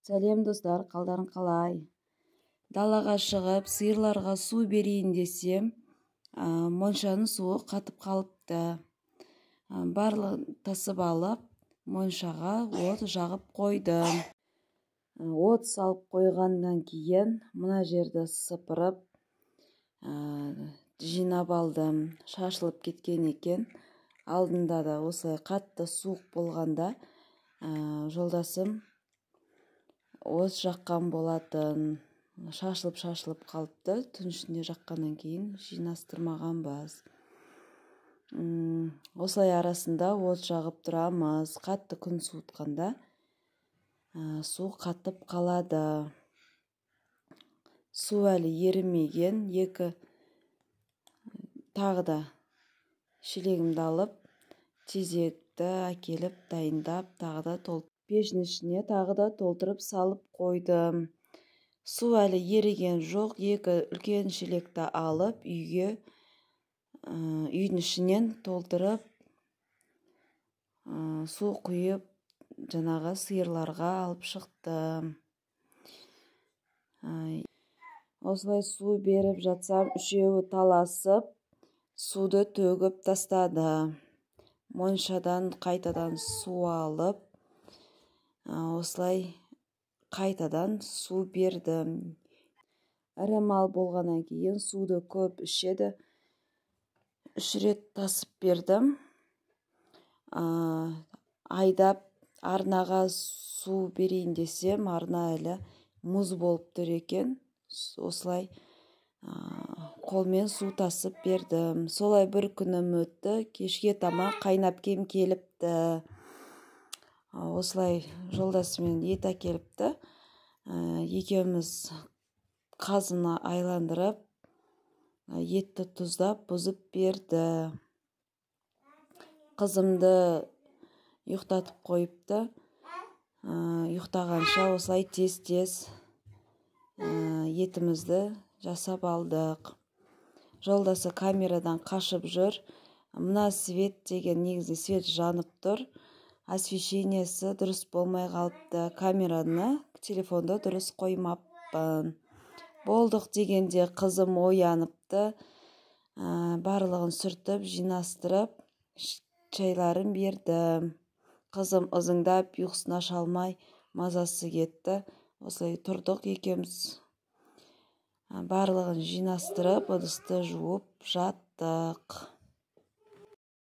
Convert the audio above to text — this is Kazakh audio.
Сәлем достар, қалдарың қалай? Далаға шығып, сиырларға су берейін десем, моншаның суы қатып қалыпты. Барлығын тасып алып, моншаға от жағып қойдым. От салып қойғаннан кейін, мына жерді сыпырып, жинап алдым. Шашылып кеткен екен. Алдында да осылай қатты суық болғанда, жолдасым от жаққан болатын. Шашылып қалыпты. Түн ішінде жаққаннан кейін жинастырмағанбыз. Осылай арасында от жағып тұрамыз. Қатты күн суытқанда су қатып қалады. Су әлі ерімеген. Тағы да шелегімді алып, тезекті әкеліп дайындап, тағы да пештің ішіне тағы да толтырып салып қойдым. Су әлі еріген жоқ. 2 үлкен шелекті алып, үйдің ішінен толтырып, су құйып, жаңағы сиырларға алып шықтым. Осылай су беріп жатсам, үшеуі таласып, суды төгіп тастады. Моншадан қайтадан су алып, осылай қайтадан су бердім. Ірі мал болғаннан кейін суды көп ішеді. 3 рет тасып бердім. Айдап арнаға су берейін десем, арна әлі мұз болып тұр екен. Осылай қолмен су тасып бердім. Солай бір күнім өтті. Кешке таман қайнап келіпті. Осылай жолдасымен ет әкеліпті. Екеуміз қазына айландырып, етті тұздап, бұзып берді. Қызымды ұйықтатып қойыпты. Ұйықтағанша осылай тез етімізді жасап алдық. Жолдасы камерадан қашып жүр. Мына свет деген, негізі свет жанып тұр. Освещениесі дұрыс болмай қалыпты. Камераны, телефонды дұрыс қоймаппын. Болдық дегенде қызым ояныпты. Барлығын сүртіп, жинастырып, шайларын бердім. Қызым ызыңдап, ұйқысын аша алмай, мазасы кетті. Осылай тұрдық екеуміз. Барлығын жинастырып, ыдысты жуып жаттық.